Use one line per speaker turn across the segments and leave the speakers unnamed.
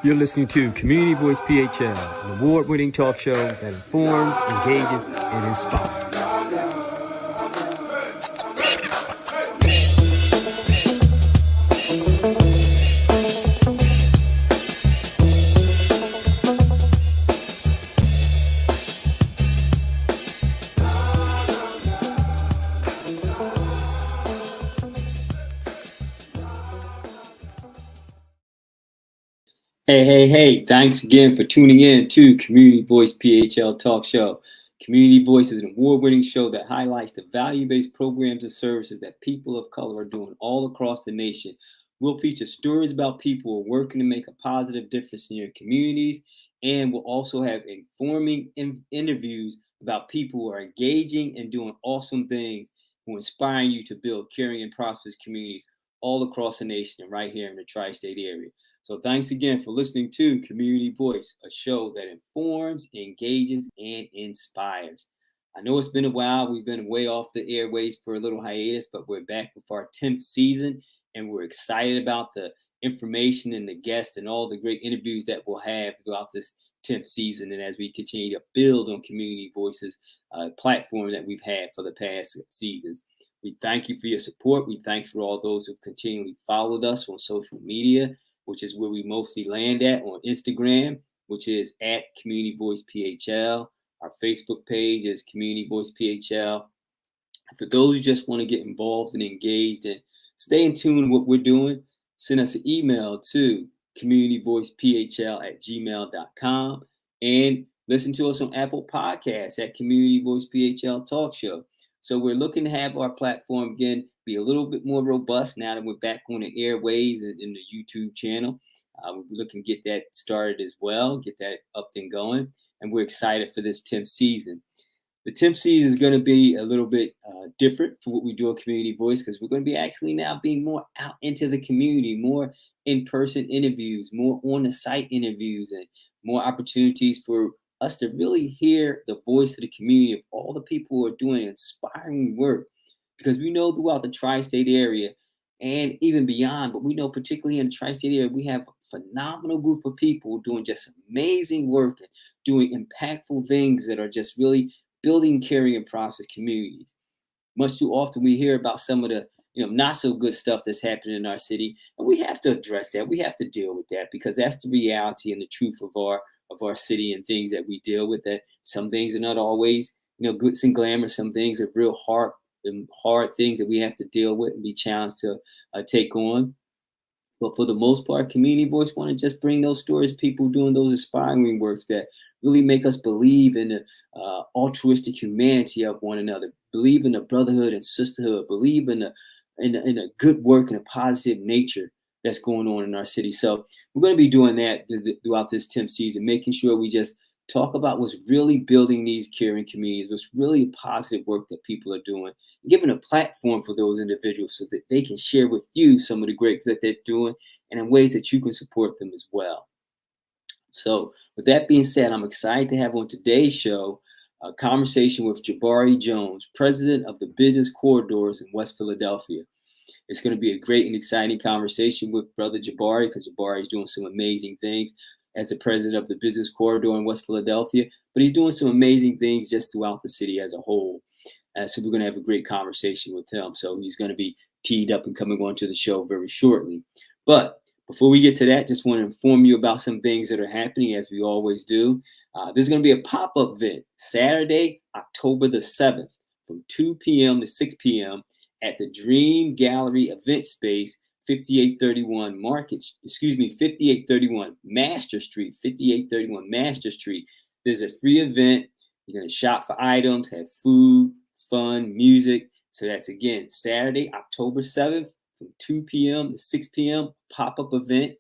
You're listening to Community Voice PHL, an award-winning talk show that informs, engages, and inspires. Hey, thanks again for tuning in to Community Voice PHL Talk Show. Community Voice is an award-winning show that highlights the value-based programs and services that people of color are doing all across the nation. We'll feature stories about people working to make a positive difference in your communities, and we'll also have informing interviews about people who are engaging and doing awesome things, who are inspiring you to build caring and prosperous communities all across the nation and right here in the tri-state area. So thanks again for listening to Community Voice, a show that informs, engages, and inspires. I know it's been a while. We've been way off the airways for a little hiatus, but we're back with our 10th season, and we're excited about the information and the guests and all the great interviews that we'll have throughout this 10th season, and as we continue to build on Community Voices platform that we've had for the past seasons. We thank you for your support. We thank you for all those who've continually followed us on social media, which is where we mostly land at, on Instagram, which is at Community Voice PHL. Our Facebook page is Community Voice PHL. And for those who just want to get involved and engaged and stay in tune with what we're doing, send us an email to communityvoicephl@gmail.com and listen to us on Apple Podcasts at Community Voice PHL Talk Show. So we're looking to have our platform again be a little bit more robust now that we're back on the airways and in the YouTube channel. We're looking to get that started as well, get that up and going. And we're excited for this 10th season. The 10th season is going to be a little bit different for what we do at Community Voice, because we're going to be actually now being more out into the community, more in-person interviews, more on-the-site interviews, and more opportunities for us to really hear the voice of the community of all the people who are doing inspiring work. Because we know throughout the tri-state area and even beyond, but we know particularly in the tri-state area, we have a phenomenal group of people doing just amazing work and doing impactful things that are just really building, caring, and prosperous communities. Much too often we hear about some of the not so good stuff that's happening in our city, and we have to address that. We have to deal with that, because that's the reality and the truth of our city and things that we deal with. That some things are not always glitz and glamour. Some things are real hard things that we have to deal with and be challenged to take on. But for the most part, Community Voice want to just bring those stories, people doing those inspiring works that really make us believe in the altruistic humanity of one another, believe in the brotherhood and sisterhood, believe in a good work and a positive nature that's going on in our city. So we're going to be doing that throughout this 10th season, making sure we just talk about what's really building these caring communities, what's really positive work that people are doing, and giving a platform for those individuals so that they can share with you some of the great that they're doing and in ways that you can support them as well. So with that being said, I'm excited to have on today's show a conversation with Jabri Jones, president of the Business Corridors in West Philadelphia. It's going to be a great and exciting conversation with Brother Jabri, because Jabri is doing some amazing things as the president of the Business Corridor in West Philadelphia, but he's doing some amazing things just throughout the city as a whole. So we're going to have a great conversation with him. So he's going to be teed up and coming on to the show very shortly. But before we get to that, just want to inform you about some things that are happening, as we always do. There's going to be a pop-up event Saturday, October the 7th, from 2 p.m. to 6 p.m. at the Dream Gallery Event Space, 5831 Master Street, 5831 Master Street. There's a free event. You're going to shop for items, have food, fun, music. So that's, again, Saturday, October 7th, from 2 p.m. to 6 p.m., pop-up event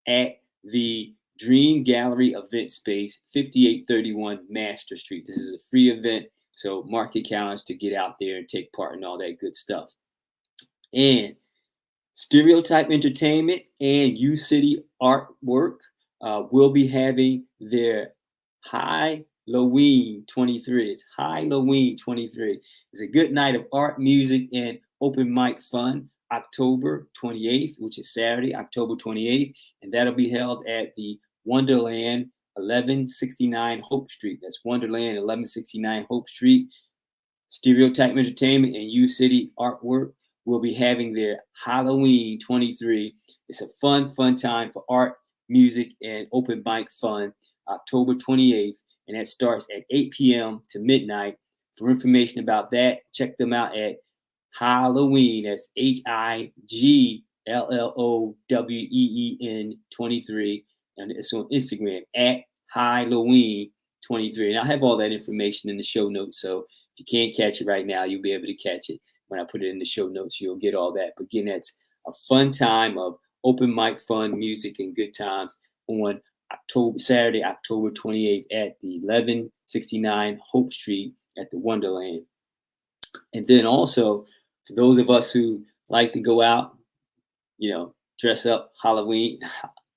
at the Dream Gallery Event Space, 5831 Master Street. This is a free event, so mark your calendars to get out there and take part in all that good stuff. And Stereotype Entertainment and U City Artwork will be having their HIGH-LLOWEEN 23. It's HIGH-LLOWEEN 23. It's a good night of art, music, and open mic fun. October 28th, which is Saturday, October 28th, and that'll be held at the Wonderland, 1169 Hope Street. That's Wonderland, 1169 Hope Street. Stereotype Entertainment and U City Artwork will be having their Halloween 23. It's a fun time for art, music, and open mic fun, October 28th, and that starts at 8 p.m. to midnight. For information about that, check them out at HIGH-LLOWEEN. That's HIGH-LLOWEEN 23, and it's on Instagram at HIGH-LLOWEEN 23. And I'll have all that information in the show notes. So if you can't catch it right now, you'll be able to catch it when I put it in the show notes. You'll get all that. But again, that's a fun time of open mic fun, music, and good times on Saturday, October 28th at the 1169 Hope Street at the Wonderland. And then also, for those of us who like to go out, dress up, Halloween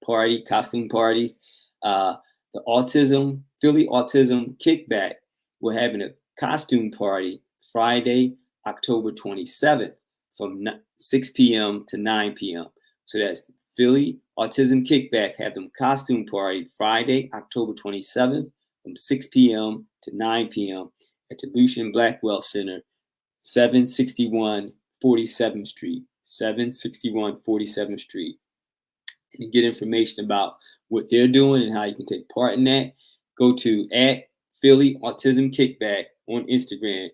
party, costume parties, the Philly Autism Kickback, we're having a costume party Friday, October 27th from 6 p.m. to 9 p.m. So that's Philly Autism Kickback, have them costume party Friday, October 27th from 6 p.m. to 9 p.m. at the LUCIEN Blackwell Center, 761 47th Street, 761 47th Street. And to get information about what they're doing and how you can take part in that, go to at Philly Autism Kickback on Instagram.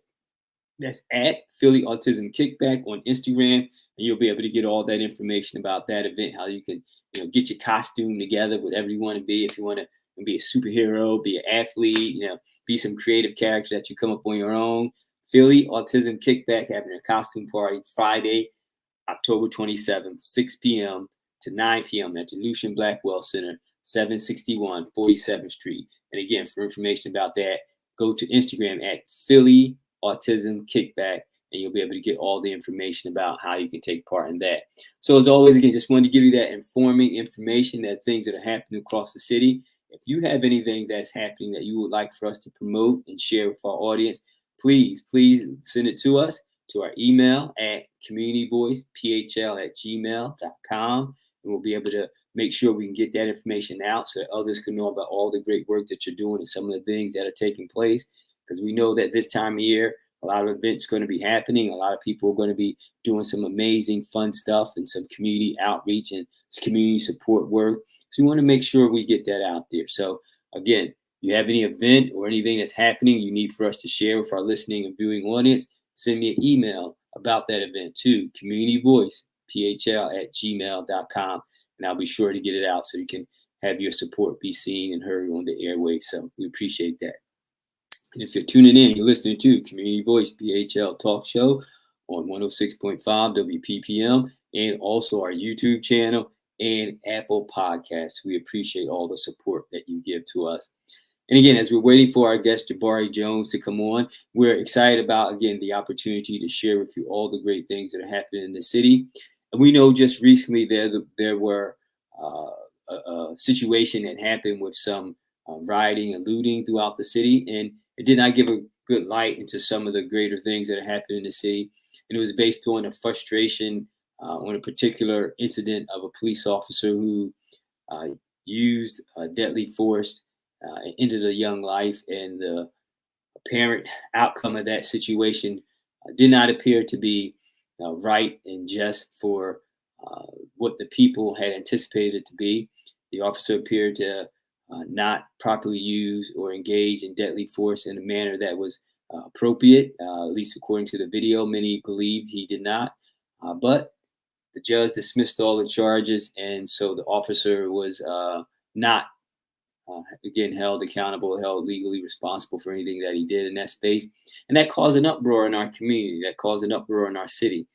That's at Philly Autism Kickback on Instagram, and you'll be able to get all that information about that event, how you can get your costume together, whatever you want to be. If you want to be a superhero, be an athlete, be some creative character that you come up on your own. Philly Autism Kickback having a costume party Friday, October 27th, 6 p.m. to 9 p.m. at the LUCIEN Blackwell Center, 761 47th Street. And again, for information about that, go to Instagram at Philly Autism Kickback, and you'll be able to get all the information about how you can take part in that. So as always, again, just wanted to give you that informing information, that things that are happening across the city. If you have anything that's happening that you would like for us to promote and share with our audience, please send it to us, to our email at CommunityVoicePHL@gmail.com, and we'll be able to make sure we can get that information out so that others can know about all the great work that you're doing and some of the things that are taking place. Because we know that this time of year, a lot of events are going to be happening. A lot of people are going to be doing some amazing, fun stuff and some community outreach and community support work. So we want to make sure we get that out there. So again, if you have any event or anything that's happening you need for us to share with our listening and viewing audience, send me an email about that event to CommunityVoicePHL@gmail.com, and I'll be sure to get it out so you can have your support be seen and heard on the airways. So we appreciate that. And if you're tuning in, you're listening to Community Voice PHL Talk Show on 106.5 WPPM, and also our YouTube channel and Apple Podcasts. We appreciate all the support that you give to us. And again, as we're waiting for our guest, Jabri Jones, to come on, we're excited about, again, the opportunity to share with you all the great things that are happening in the city. And we know just recently there were a situation that happened with some rioting and looting throughout the city, and it did not give a good light into some of the greater things that are happening in the city. And it was based on a frustration on a particular incident of a police officer who used deadly force and ended a young life. And the apparent outcome of that situation did not appear to be right and just for what the people had anticipated it to be. The officer appeared to not properly use or engage in deadly force in a manner that was appropriate, at least according to the video. Many believed he did not, but the judge dismissed all the charges, and so the officer was not, again, held accountable, held legally responsible for anything that he did in that space. And that caused an uproar in our community, that caused an uproar in our city.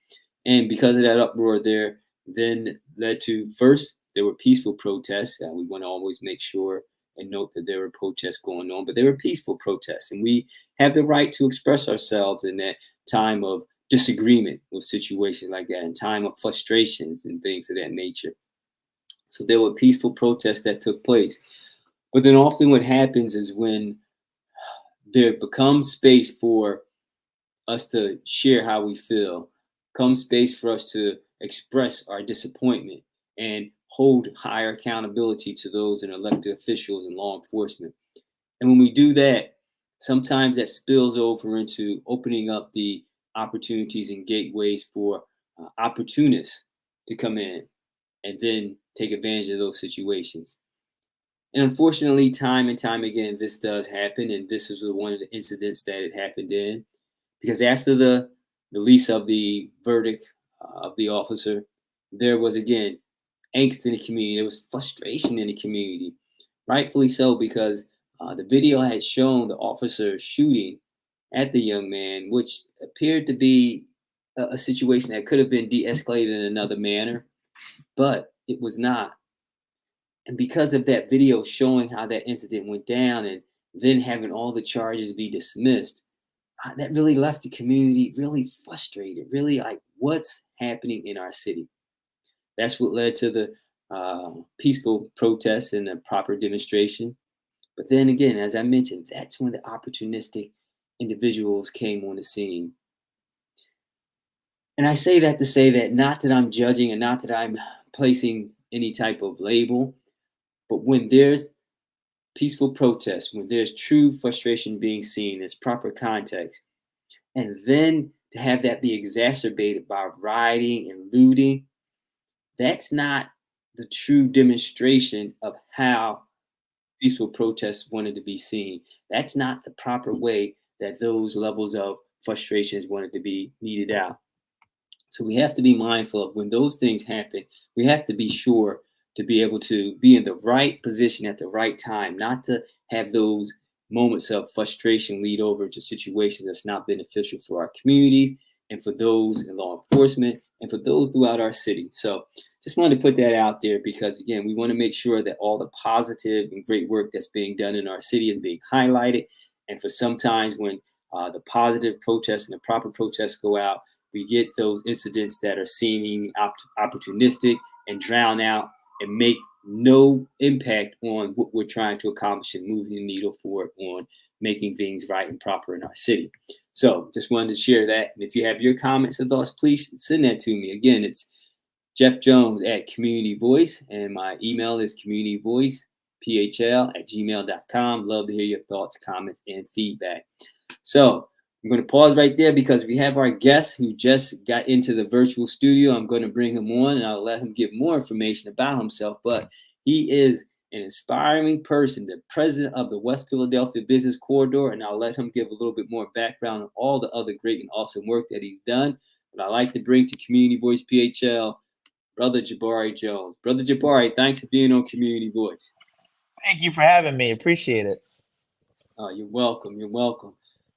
And because of that uproar there, then led to, first, there were peaceful protests. We want to always make sure and note that there were protests going on, but they were peaceful protests. And we have the right to express ourselves in that time of disagreement with situations like that, in time of frustrations and things of that nature. So there were peaceful protests that took place. But then often what happens is when there becomes space for us to share how we feel, comes space for us to express our disappointment and hold higher accountability to those in elected officials and law enforcement. And when we do that, sometimes that spills over into opening up the opportunities and gateways for opportunists to come in and then take advantage of those situations. And unfortunately, time and time again, this does happen. And this is one of the incidents that it happened in. Because after the release of the verdict of the officer, there was again angst in the community. There was frustration in the community, rightfully so, because the video had shown the officer shooting at the young man, which appeared to be a situation that could have been de-escalated in another manner, but it was not. And because of that video showing how that incident went down and then having all the charges be dismissed, that really left the community really frustrated, really like, what's happening in our city? That's what led to the peaceful protests and the proper demonstration. But then again, as I mentioned, that's when the opportunistic individuals came on the scene. And I say that to say that not that I'm judging and not that I'm placing any type of label, but when there's peaceful protest, when there's true frustration being seen, there's proper context, and then to have that be exacerbated by rioting and looting, that's not the true demonstration of how peaceful protests wanted to be seen. That's not the proper way that those levels of frustrations wanted to be meted out. So we have to be mindful of when those things happen, we have to be sure to be able to be in the right position at the right time, not to have those moments of frustration lead over to situations that's not beneficial for our communities and for those in law enforcement and for those throughout our city. So just wanted to put that out there because, again, we want to make sure that all the positive and great work that's being done in our city is being highlighted. And for sometimes when the positive protests and the proper protests go out, we get those incidents that are seeming opportunistic and drown out and make no impact on what we're trying to accomplish and move the needle forward on making things right and proper in our city. So just wanted to share that. And if you have your comments and thoughts, please send that to me. Again, it's Jeff Jones at Community Voice, and my email is communityvoicephl@gmail.com. Love to hear your thoughts, comments, and feedback. So I'm going to pause right there because we have our guest who just got into the virtual studio. I'm going to bring him on and I'll let him give more information about himself. But he is an inspiring person, the president of the West Philadelphia Business Corridor, and I'll let him give a little bit more background on all the other great and awesome work that he's done. But I'd like to bring to Community Voice PHL, Brother Jabri Jones. Brother Jabri, thanks for being on Community Voice.
Thank you for having me. Appreciate it.
Oh, you're welcome. You're welcome.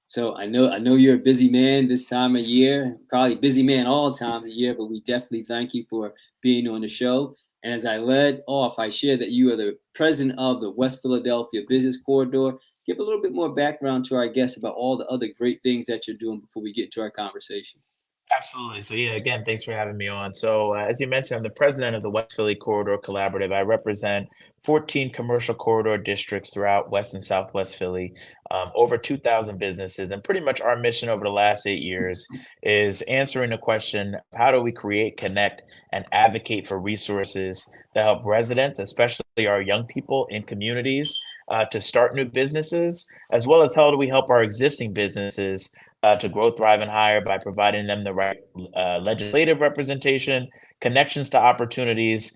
So I know you're a busy man this time of year, probably busy man all times of year, but we definitely thank you for being on the show. And as I led off, I shared that you are the president of the West Philadelphia Business Corridor. Give a little bit more background to our guests about all the other great things that you're doing before we get into our conversation.
Absolutely. So yeah, again, thanks for having me on. So as you mentioned, I'm the president of the West Philly Corridor Collaborative. I represent 14 commercial corridor districts throughout West and Southwest Philly, over 2,000 businesses. And pretty much our mission over the last 8 years is answering the question, how do we create, connect, and advocate for resources that help residents, especially our young people in communities, to start new businesses, as well as how do we help our existing businesses to grow, thrive, and hire by providing them the right legislative representation, connections to opportunities,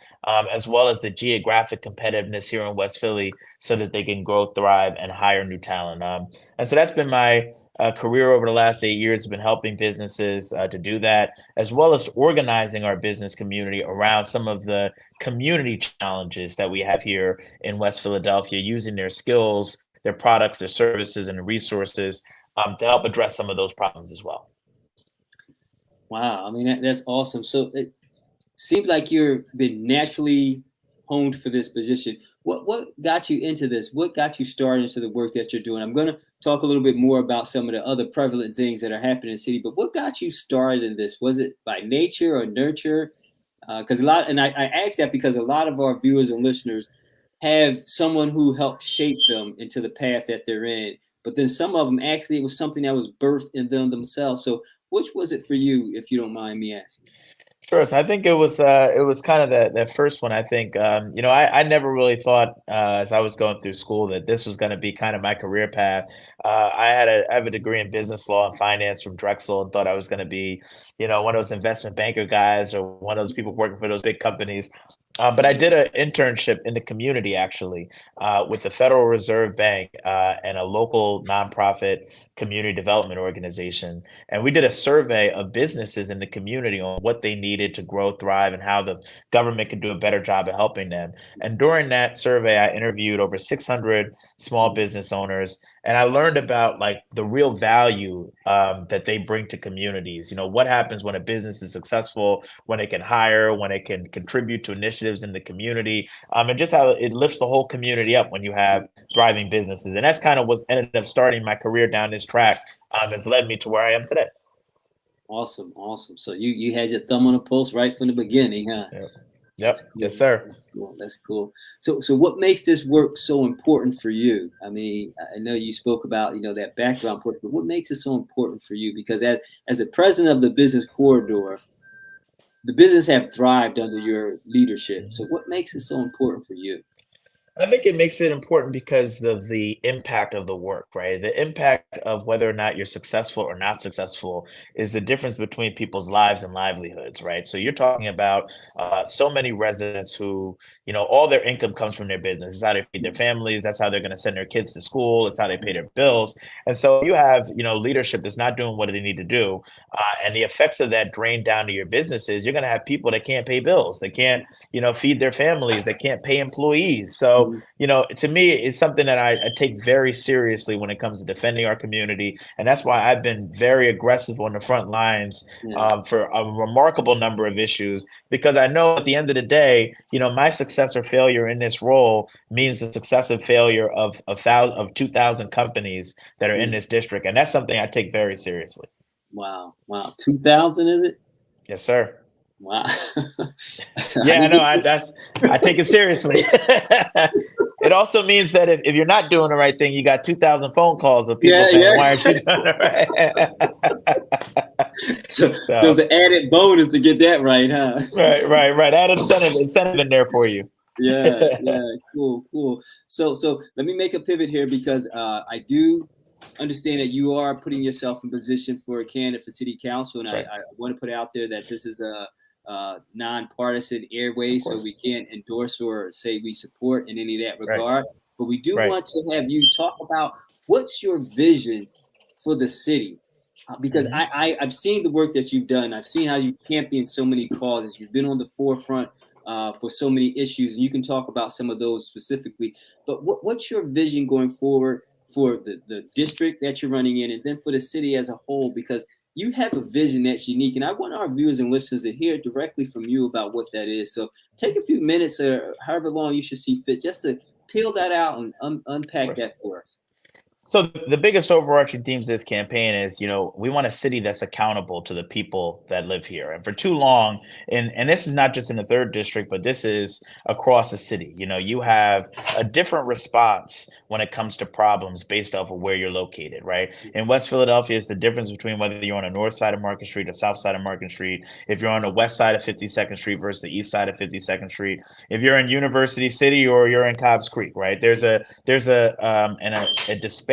as well as the geographic competitiveness here in West Philly so that they can grow, thrive, and hire new talent. And so that's been my career over the last 8 years. Has been helping businesses to do that, as well as organizing our business community around some of the community challenges that we have here in West Philadelphia, using their skills, their products, their services, and resources to help address some of those problems as well.
Wow, I mean that's awesome. So it seems like you've been naturally honed for this position. What got you into this? What got you started into the work that you're doing? I'm going to talk a little bit more about some of the other prevalent things that are happening in the city. But what got you started in this? Was it by nature or nurture? Because I ask that because a lot of our viewers and listeners have someone who helped shape them into the path that they're in. But then some of them actually it was something that was birthed in them themselves. So which was it for you, if you don't mind me asking?
Sure. So I think it was kind of that first one. I think I never really thought as I was going through school that this was going to be kind of my career path. I have a degree in business law and finance from Drexel, and thought I was going to be one of those investment banker guys or one of those people working for those big companies. But I did an internship in the community actually with the Federal Reserve Bank and a local nonprofit community development organization, and we did a survey of businesses in the community on what they needed to grow, thrive, and how the government could do a better job of helping them. And during that survey, I interviewed over 600 small business owners, and I learned about like the real value that they bring to communities. What happens when a business is successful, when it can hire, when it can contribute to initiatives in the community, and just how it lifts the whole community up when you have thriving businesses. And that's kind of what ended up starting my career down this track. Has led me to where I am today.
Awesome, awesome. So you had your thumb on the pulse right from the beginning, huh?
Yep.
That's
Yep.
cool.
Yes, sir.
That's cool. That's cool. So what makes this work so important for you? I mean, I know you spoke about that background portion, but what makes it so important for you? Because as a president of the business corridor, the business have thrived under your leadership. So what makes it so important for you?
I think it makes it important because of the impact of the work, right? The impact of whether or not you're successful or not successful is the difference between people's lives and livelihoods, right? So you're talking about so many residents who, all their income comes from their business. It's how they feed their families. That's how they're going to send their kids to school. It's how they pay their bills. And so you have, leadership that's not doing what they need to do. And the effects of that drain down to your businesses, you're going to have people that can't pay bills, that can't, feed their families, that can't pay employees. So
Mhm.
to me, it's something that I take very seriously when it comes to defending our community. And that's why I've been very aggressive on the front lines
Yeah.
for a remarkable number of issues, because I know at the end of the day, my success or failure in this role means the success or failure of 2,000 companies that are in
Mm.
this district. And that's something I take very seriously.
Wow. Wow. 2000, is it?
Yes, sir.
Wow. I
Yeah, I
didn't
know.
get you.
I take it seriously. It also means that if you're not doing the right thing, you got 2,000 phone calls of people
Yeah,
saying,
yeah.
"Why aren't you doing it right?"
So it's
So,
an added bonus to get that right, huh?
right. Add incentive in there for you.
Yeah, yeah, cool, cool. So let me make a pivot here because I do understand that you are putting yourself in position for a candidate for city council, and
That's right.
I want to put out there that this is a nonpartisan airway,
Of
so we
course.
can't endorse or say we support in any of that
Right.
regard. But we do
Right.
want to have you talk about what's your vision for the city. Because
Hmm.
I've seen the work that you've done. I've seen how you champion so many causes. You've been on the forefront for so many issues, and you can talk about some of those specifically. But what's your vision going forward for the district that you're running in, and then for the city as a whole? Because you have a vision that's unique, and I want our viewers and listeners to hear directly from you about what that is. So take a few minutes, or however long you should see fit, just to peel that out and
Of
unpack
course.
that for us.
So the biggest overarching themes of this campaign is, we want a city that's accountable to the people that live here. And for too long, and this is not just in the third district, but this is across the city. You have a different response when it comes to problems based off of where you're located, right? In West Philadelphia, it's the difference between whether you're on the north side of Market Street or south side of Market Street. If you're on the west side of 52nd Street versus the east side of 52nd Street. If you're in University City or you're in Cobb's Creek, right? There's a disparity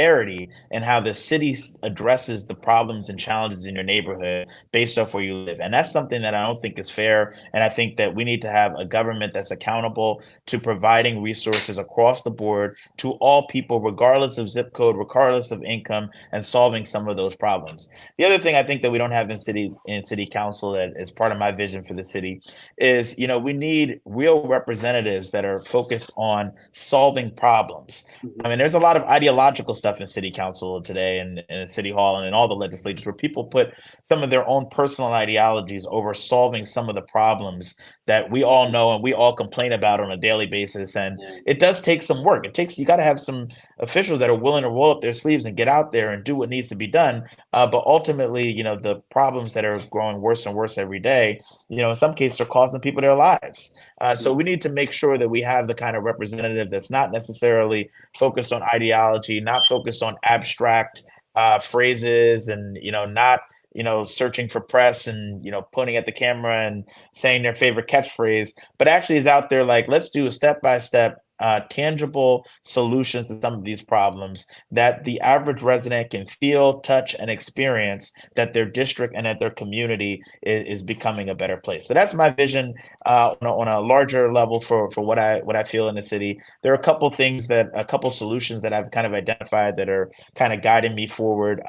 in how the city addresses the problems and challenges in your neighborhood based off where you live. And that's something that I don't think is fair. And I think that we need to have a government that's accountable to providing resources across the board to all people, regardless of zip code, regardless of income, and solving some of those problems. The other thing I think that we don't have in city council that is part of my vision for the city is, we need real representatives that are focused on solving problems. I mean, there's a lot of ideological stuff in city council today and in city hall and in all the legislatures where people put some of their own personal ideologies over solving some of the problems that we all know and we all complain about on a daily basis. And
Yeah,
it does take some work. You got to have some officials that are willing to roll up their sleeves and get out there and do what needs to be done. But ultimately, the problems that are growing worse and worse every day, in some cases are costing people their lives. So
yeah,
we need to make sure that we have the kind of representative that's not necessarily focused on ideology, not focused on abstract phrases, and not searching for press and, pointing at the camera and saying their favorite catchphrase, but actually is out there like, let's do a step-by-step tangible solutions to some of these problems that the average resident can feel, touch, and experience, that their district and that their community is becoming a better place. So that's my vision on a larger level for what I feel in the city. There are a couple solutions that I've kind of identified that are kind of guiding me forward,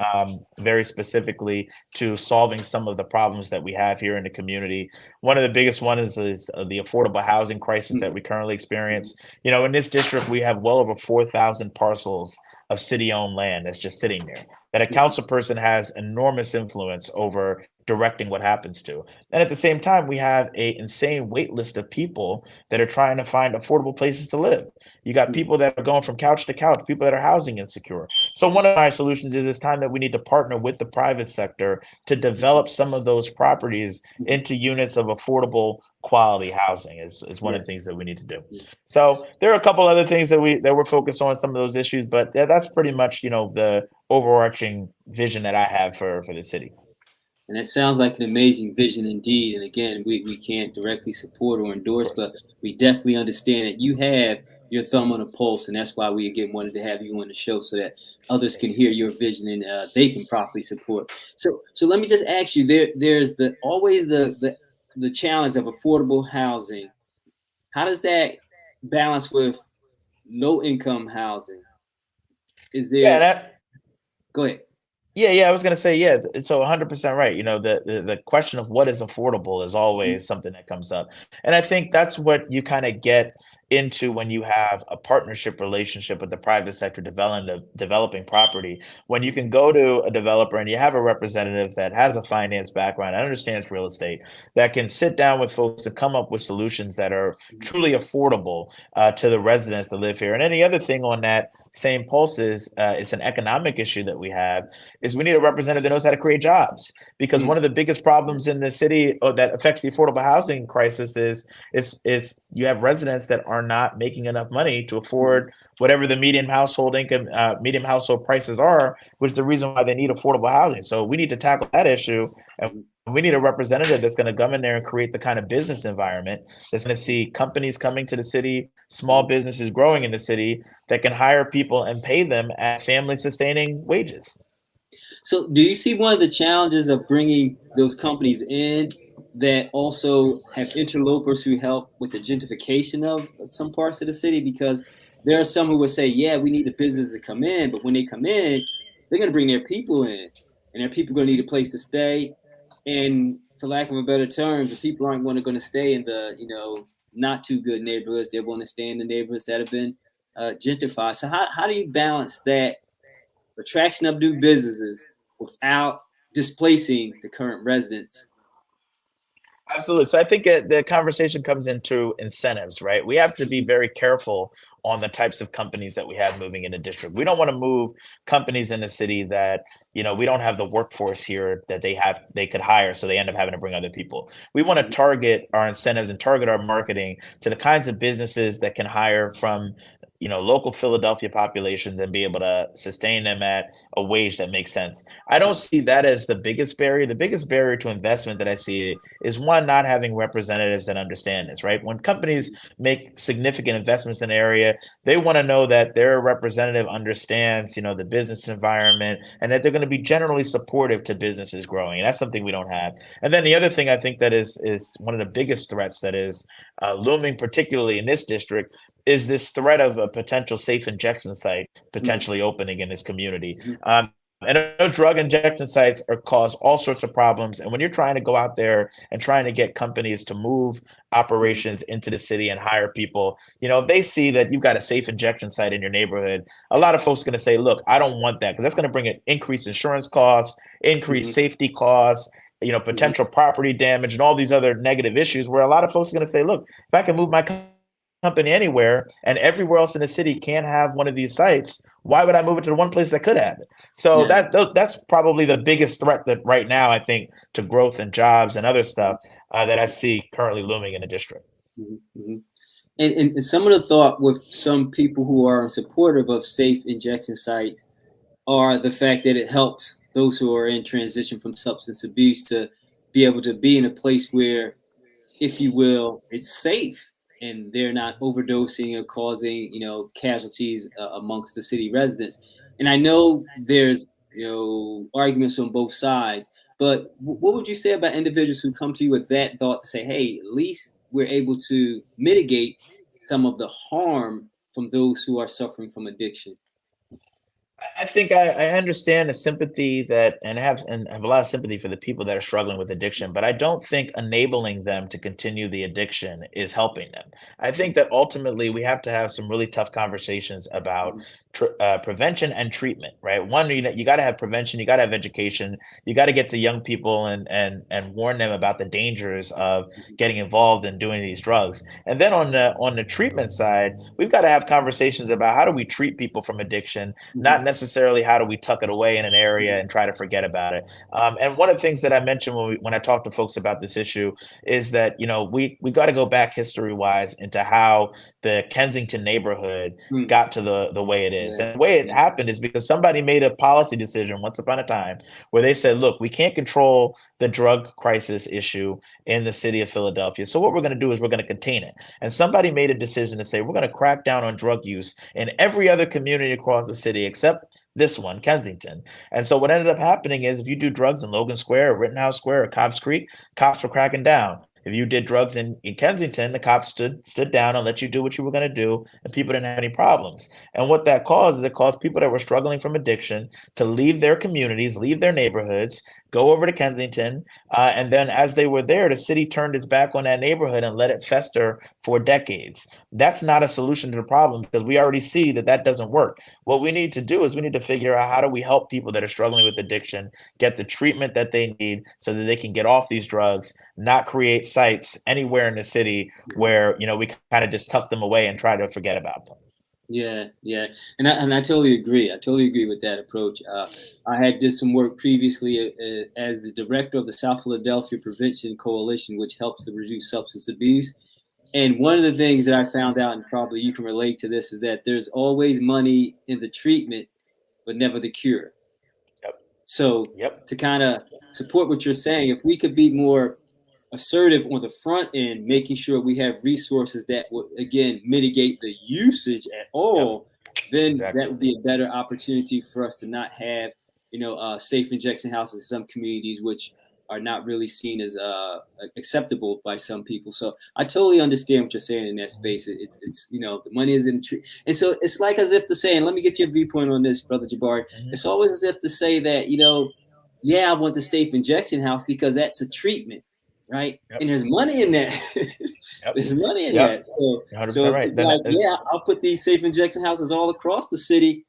very specifically to solving some of the problems that we have here in the community. One of the biggest ones is the affordable housing crisis that we currently experience. In this district, we have well over 4,000 parcels of city-owned land that's just sitting there, that a council person has enormous influence over directing what happens to. And at the same time, we have an insane wait list of people that are trying to find affordable places to live. You got people that are going from couch to couch, people that are housing insecure. So one of my solutions is it's time that we need to partner with the private sector to develop some of those properties into units of affordable quality housing is one of the things that we need to do. So there are a couple other things that we're focused on, some of those issues, but that's pretty much, the overarching vision that I have for the city.
And that sounds like an amazing vision indeed. And again, we can't directly support or endorse, but we definitely understand that you have your thumb on the pulse, and that's why we again wanted to have you on the show so that others can hear your vision and they can properly support. So let me just ask you: there's always the challenge of affordable housing. How does that balance with low income housing? Is there? Go ahead.
Yeah, I was gonna say, yeah. So 100% right. The question of what is affordable is always something that comes up, and I think that's what you kind of get into when you have a partnership relationship with the private sector developing property. When you can go to a developer and you have a representative that has a finance background and understands real estate, that can sit down with folks to come up with solutions that are truly affordable to the residents that live here. And any other thing on that same pulse is it's an economic issue that we have, is we need a representative that knows how to create jobs, because one of the biggest problems in the city that affects the affordable housing crisis is you have residents that are not making enough money to afford whatever the median household income, median household prices are, which is the reason why they need affordable housing. So we need to tackle that issue, and we need a representative that's going to come in there and create the kind of business environment that's going to see companies coming to the city, small businesses growing in the city that can hire people and pay them at family sustaining wages.
So do you see one of the challenges of bringing those companies in that also have interlopers who help with the gentrification of some parts of the city? Because there are some who would say, yeah, we need the business to come in, but when they come in, they're going to bring their people in, and their people are going to need a place to stay. And for lack of a better terms, the people aren't going to stay in the not too good neighborhoods. They're going to stay in the neighborhoods that have been gentrified. So how do you balance that attraction of new businesses without displacing the current residents?
Absolutely. So I think the conversation comes into incentives, right? We have to be very careful on the types of companies that we have moving in the district. We don't want to move companies in the city that, we don't have the workforce here that they could hire, so they end up having to bring other people. We want to target our incentives and target our marketing to the kinds of businesses that can hire from local Philadelphia populations and be able to sustain them at a wage that makes sense. I don't see that as the biggest barrier. The biggest barrier to investment that I see is, one, not having representatives that understand this, right? When companies make significant investments in an area, they want to know that their representative understands, the business environment, and that they're going to be generally supportive to businesses growing. And that's something we don't have. And then the other thing I think that is one of the biggest threats that is looming, particularly in this district, is this threat of a potential safe injection site potentially opening in this community. And those drug injection sites cause all sorts of problems. And when you're trying to go out there and trying to get companies to move operations into the city and hire people, if they see that you've got a safe injection site in your neighborhood, a lot of folks are going to say, look, I don't want that, because that's going to bring an increased insurance costs, increased safety costs, potential property damage, and all these other negative issues, where a lot of folks are going to say, look, if I can move my company anywhere and everywhere else in the city can't have one of these sites, why would I move it to the one place that could have it? So that's probably the biggest threat that right now, I think, to growth and jobs and other stuff that I see currently looming in the district.
And some of the thought with some people who are supportive of safe injection sites are the fact that it helps those who are in transition from substance abuse to be able to be in a place where, if you will, it's safe and they're not overdosing or causing, casualties amongst the city residents. And I know there's, arguments on both sides, but what would you say about individuals who come to you with that thought to say, hey, at least we're able to mitigate some of the harm from those who are suffering from addiction?
I think I understand the sympathy that and have a lot of sympathy for the people that are struggling with addiction, but I don't think enabling them to continue the addiction is helping them. I think that ultimately we have to have some really tough conversations about
Mhm,
prevention and treatment, right? One, you got to have prevention, you got to have education, you got to get to young people and warn them about the dangers of
mhm,
getting involved in doing these drugs. And then on the treatment side, we've got to have conversations about how do we treat people from addiction,
mhm,
not necessarily how do we tuck it away in an area and try to forget about it. And one of the things that I mentioned when I talk to folks about this issue is that we got to go back history wise into how the Kensington neighborhood
mhm.
got to the way it is.
Yeah,
And the way it
yeah,
happened is because somebody made a policy decision once upon a time where they said, look, we can't control the drug crisis issue in the city of Philadelphia. So what we're going to do is we're going to contain it. And somebody made a decision to say we're going to crack down on drug use in every other community across the city except this one, Kensington. And so what ended up happening is if you do drugs in Logan Square or Rittenhouse Square or Cobbs Creek, cops were cracking down. If you did drugs in Kensington, the cops stood down and let you do what you were going to do, and people didn't have any problems. And what that caused is it caused people that were struggling from addiction to leave their communities, leave their neighborhoods, go over to Kensington, and then as they were there, the city turned its back on that neighborhood and let it fester for decades. That's not a solution to the problem because we already see that that doesn't work. What we need to do is we need to figure out how do we help people that are struggling with addiction get the treatment that they need so that they can get off these drugs, not create sites anywhere in the city
mhm.
where we kind of just tuck them away and try to forget about them.
Yeah, yeah, and I totally agree. I totally agree with that approach. I had did some work previously as the director of the South Philadelphia Prevention Coalition, which helps to reduce substance abuse. And one of the things that I found out, and probably you can relate to this, is that there's always money in the treatment, but never the cure.
Yep.
So
Yep.
to kind of support what you're saying, if we could be more assertive on the front end, making sure we have resources that would again mitigate the usage at
Yep.
all, then that
Exactly.
would be a better opportunity for us to not have, safe injection houses in some communities, which are not really seen as acceptable by some people. So I totally understand what you're saying in that space. It's the money is in the tree, and so it's like as if to say, and let me get your viewpoint on this, brother Jabari.
Hmm.
It's always as if to say that yeah, I want the safe injection house because that's a treatment, right?
Yep.
And there's money in that.
Yep.
There's money in
Yep.
that. So
You're
so
100%
it's,
right.
it's
Then
like, yeah, I'll put these safe injection houses all across the city,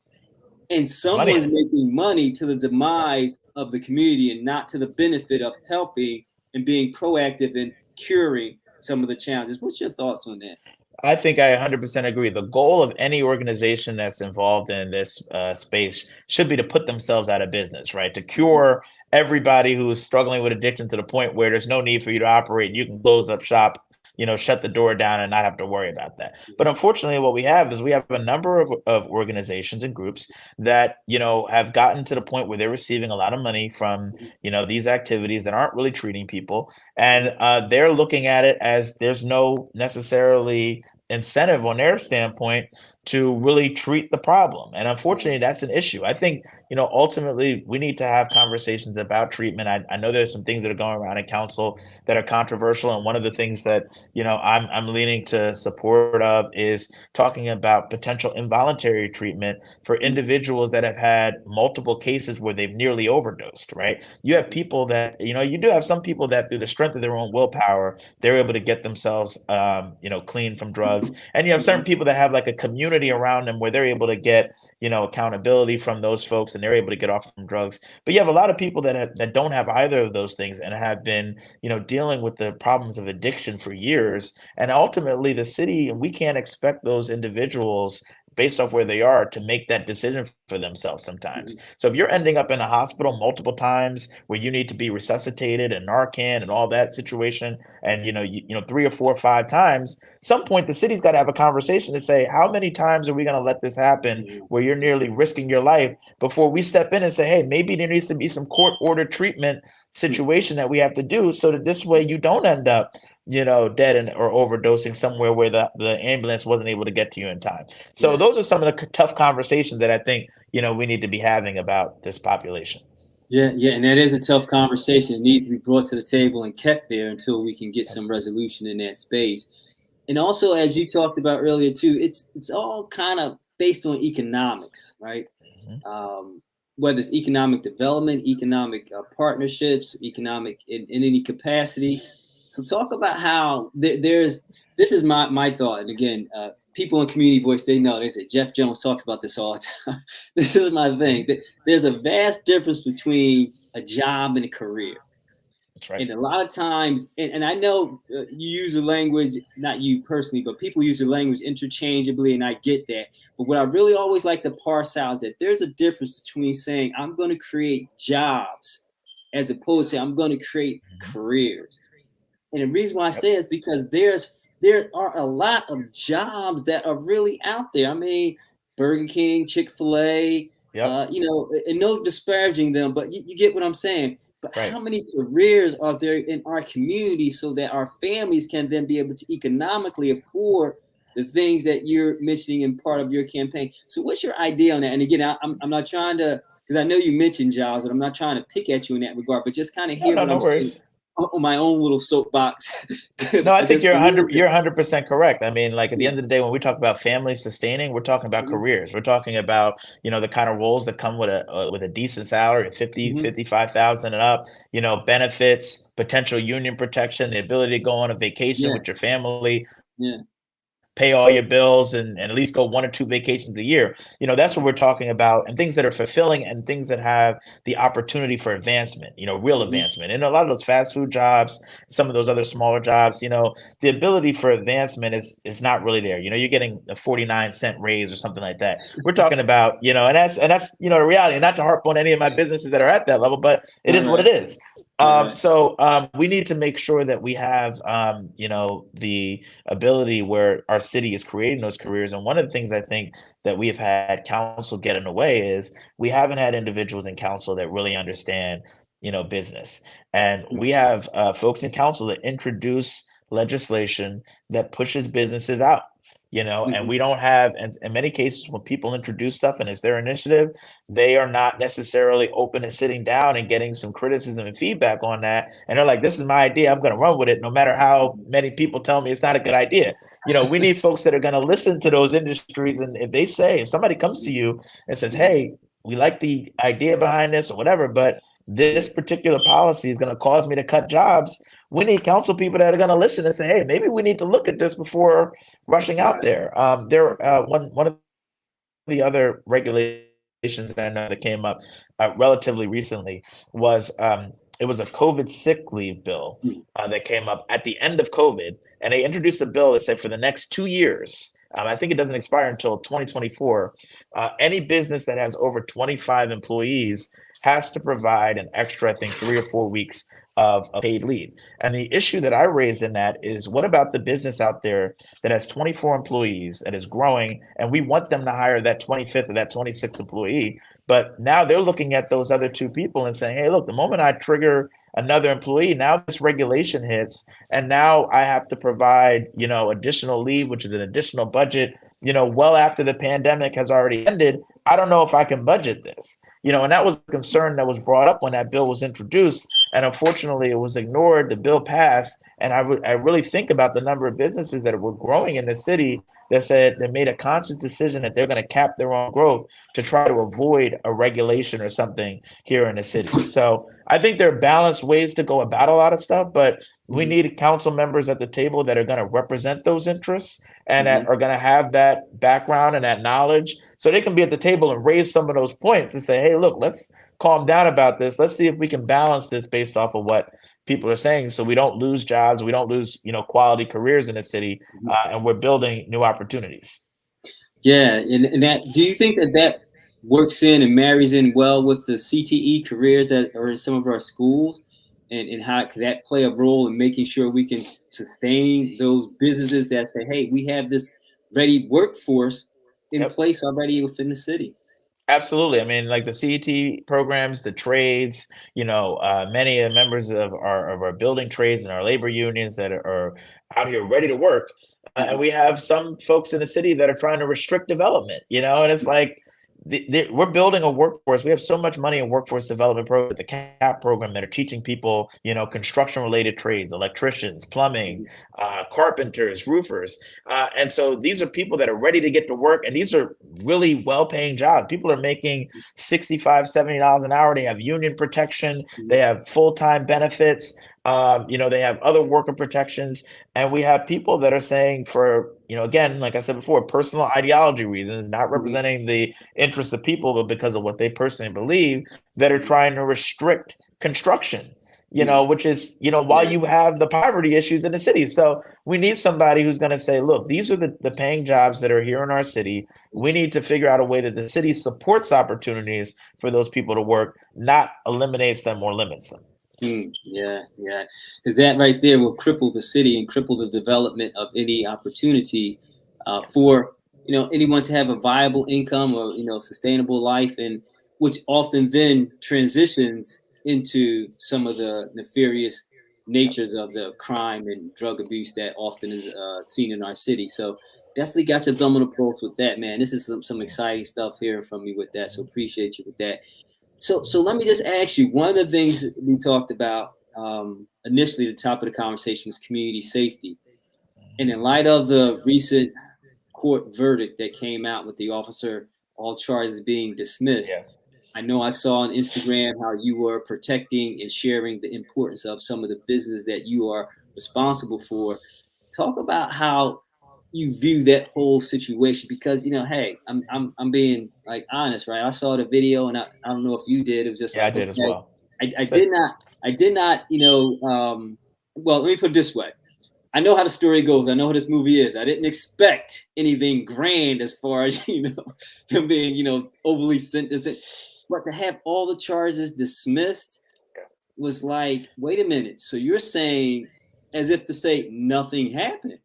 and
there's money in
someone's
it.
making money to the
Yep.
demise of the community and not to the benefit of helping and being proactive in curing some of the challenges. What's your thoughts on that?
I think I 100% agree. The goal of any organization that's involved in this space should be to put themselves out of business, right? To
Mhm.
cure everybody who is struggling with addiction to the point where there's no need for you to operate. You can close up shop, shut the door down and not have to worry about that. But unfortunately, what we have is we have a number of organizations and groups that, have gotten to the point where they're receiving a lot of money from, these activities that aren't really treating people. And they're looking at it as there's no necessarily incentive on their standpoint to really treat the problem. And unfortunately, that's an issue. I think, ultimately we need to have conversations about treatment. I know there's some things that are going around in council that are controversial. And one of the things that, I'm leaning to support of is talking about potential involuntary treatment for individuals that have had multiple cases where they've nearly overdosed, right? You have people that, you do have some people that through the strength of their own willpower, they're able to get themselves, clean from drugs. And you have certain people that have like a community around them where they're able to get, accountability from those folks and they're able to get off from drugs. But you have a lot of people that don't have either of those things and have been, dealing with the problems of addiction for years. And ultimately, the city, we can't expect those individuals based off where they are to make that decision for themselves sometimes. So if you're ending up in a hospital multiple times where you need to be resuscitated and Narcan and all that situation, and you know 3 or 4 or 5 times, some point the city's got to have a conversation to say, how many times are we going to let this happen where you're nearly risking your life before we step in and say, hey, maybe there needs to be some court ordered treatment situation that we have to do so that this way you don't end up dead or overdosing somewhere where the ambulance wasn't able to get to you in time. So those are some of the tough conversations that I think, we need to be having about this population.
Yeah, and that is a tough conversation. It needs to be brought to the table and kept there until we can get some resolution in that space. And also, as you talked about earlier too, it's all kind of based on economics, right? Whether it's economic development, economic partnerships, economic in any capacity. So talk about how this is my thought. And again, people in Community Voice, they know, they say, Jeff Jones talks about this all the time. This is my thing. There's a vast difference between a job and a career.
That's right.
And a lot of times, and I know you use the language, not you personally, but people use the language interchangeably, and I get that. But what I really always like to parse out is that there's a difference between saying I'm going to create jobs as opposed to I'm going to create careers. And the reason why I say it is because there are a lot of jobs that are really out there. I mean, Burger King, Chick-fil-A, and no disparaging them, but you get what I'm saying. But how many careers are there in our community so that our families can then be able to economically afford the things that you're mentioning in part of your campaign? So what's your idea on that? And again, I'm not trying to, because I know you mentioned jobs, but I'm not trying to pick at you in that regard, but just kind of hear what I'm saying on my own little soapbox.
No, I think you're 100% correct. I mean, like at the end of the day, when we talk about family sustaining, we're talking about careers. We're talking about, the kind of roles that come with a decent salary, 50, 55,000 and up, benefits, potential union protection, the ability to go on a vacation with your family. Pay all your bills and at least go 1 or 2 vacations a year. That's what we're talking about, and things that are fulfilling and things that have the opportunity for advancement, real advancement. And a lot of those fast food jobs, some of those other smaller jobs, the ability for advancement is not really there. You're getting a 49-cent raise or something like that. We're talking about, and that's the reality. And not to harp on any of my businesses that are at that level, but it is what it is. So we need to make sure that we have, the ability where our city is creating those careers. And one of the things I think that we have had council get in the way is we haven't had individuals in council that really understand, business. And we have folks in council that introduce legislation that pushes businesses out. And we don't have, and in many cases, when people introduce stuff and it's their initiative, they are not necessarily open to sitting down and getting some criticism and feedback on that. And they're like, this is my idea, I'm going to run with it, no matter how many people tell me it's not a good idea. We need folks that are going to listen to those industries. And if somebody comes to you and says, hey, we like the idea behind this or whatever, but this particular policy is going to cause me to cut jobs, we need council people that are going to listen and say, hey, maybe we need to look at this before rushing out there. One of the other regulations that I know that came up relatively recently was it was a COVID sick leave bill that came up at the end of COVID. And they introduced a bill that said for the next 2 years, I think it doesn't expire until 2024, any business that has over 25 employees has to provide an extra, I think, 3 or 4 weeks of paid leave. And the issue that I raised in that is, what about the business out there that has 24 employees, that is growing, and we want them to hire that 25th or that 26th employee, but now they're looking at those other 2 people and saying, hey, look, the moment I trigger another employee, now this regulation hits, and now I have to provide, additional leave, which is an additional budget, well after the pandemic has already ended. I don't know if I can budget this. And that was a concern that was brought up when that bill was introduced. And unfortunately, it was ignored. The bill passed. And I really think about the number of businesses that were growing in the city that said they made a conscious decision that they're going to cap their own growth to try to avoid a regulation or something here in the city. So I think there are balanced ways to go about a lot of stuff, but we need council members at the table that are going to represent those interests and that are going to have that background and that knowledge, so they can be at the table and raise some of those points and say, hey, look, let's calm down about this. Let's see if we can balance this based off of what people are saying, so we don't lose jobs, we don't lose, quality careers in the city, and we're building new opportunities.
Yeah, and that, do you think that that works in and marries in well with the CTE careers that are in some of our schools, and how could that play a role in making sure we can sustain those businesses that say, hey, we have this ready workforce in
Yep.
place already within the city?
Absolutely. I mean, like the CET programs, the trades, many members of our building trades and our labor unions that are out here ready to work. And
Mhm,
we have some folks in the city that are trying to restrict development, and it's like we're building a workforce. We have so much money in workforce development program, the CAP program that are teaching people, construction related trades, electricians, plumbing,
mhm,
carpenters, roofers. And so these are people that are ready to get to work, and these are really well-paying jobs. People are making 65, $70 an hour. They have union protection,
mhm,
they have full-time benefits, they have other worker protections. And we have people that are saying for, again, like I said before, personal ideology reasons, not
mhm,
representing the interests of people, but because of what they personally believe, that are
mhm,
trying to restrict construction,
mhm.
which is, while
Yeah.
you have the poverty issues in the city. So we need somebody who's going to say, look, these are the paying jobs that are here in our city. We need to figure out a way that the city supports opportunities for those people to work, not eliminates them or limits them.
Yeah, yeah, because that right there will cripple the city and cripple the development of any opportunity for anyone to have a viable income or sustainable life, and which often then transitions into some of the nefarious natures of the crime and drug abuse that often is seen in our city. So definitely got your thumb on the pulse with that, man. This is some exciting stuff hearing from you with that. So appreciate you with that. So let me just ask you. One of the things that we talked about initially at the top of the conversation was community safety, and in light of the recent court verdict that came out with the officer, all charges being dismissed.
Yeah.
I know I saw on Instagram how you were protecting and sharing the importance of some of the business that you are responsible for. Talk about how you view that whole situation, because hey, I'm being like honest, right? I saw the video, and I don't know if you did. It was just
Yeah, I
like,
did as
okay,
well.
I did not, well, let me put it this way. I know how the story goes. I know how this movie is. I didn't expect anything grand as far as him being overly sentenced, but to have all the charges dismissed was like, wait a minute. So you're saying, as if to say nothing happened.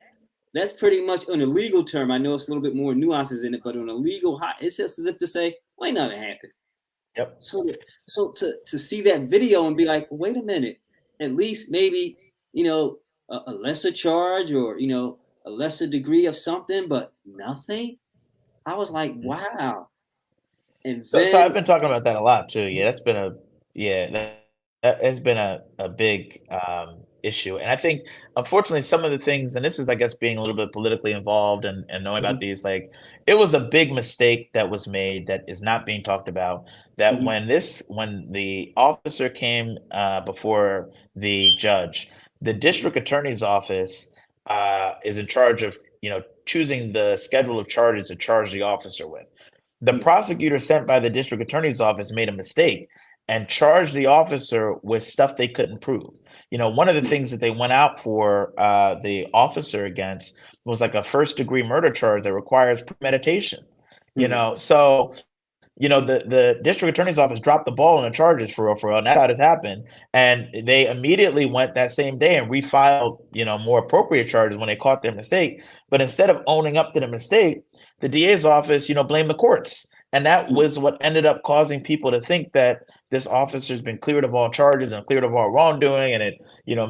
That's pretty much on a legal term. I know it's a little bit more nuances in it, but on a legal high, it's just as if to say, wait, nothing happened.
Yep.
So to see that video and be like, wait a minute, at least maybe a lesser charge, or a lesser degree of something, but nothing. I was like, wow. And
So I've
then
been talking about that a lot too. Yeah, that's been a yeah, that has been a big issue. And I think unfortunately some of the things, and this is I guess being a little bit politically involved and knowing about
mhm,
these, like it was a big mistake that was made that is not being talked about. That
mhm,
when the officer came before the judge, the
mhm,
district attorney's office is in charge of choosing the schedule of charges to charge the officer with. The
mhm,
prosecutor sent by the district attorney's office made a mistake and charged the officer with stuff they couldn't prove. One of the
mhm,
things that they went out for the officer against was like a first degree murder charge that requires premeditation.
mhm,
So the district attorney's office dropped the ball on the charges for real, and that's how this happened. And they immediately went that same day and refiled, more appropriate charges when they caught their mistake. But instead of owning up to the mistake, the DA's office, blamed the courts. And that
mhm,
was what ended up causing people to think that this officer's been cleared of all charges and cleared of all wrongdoing. And it,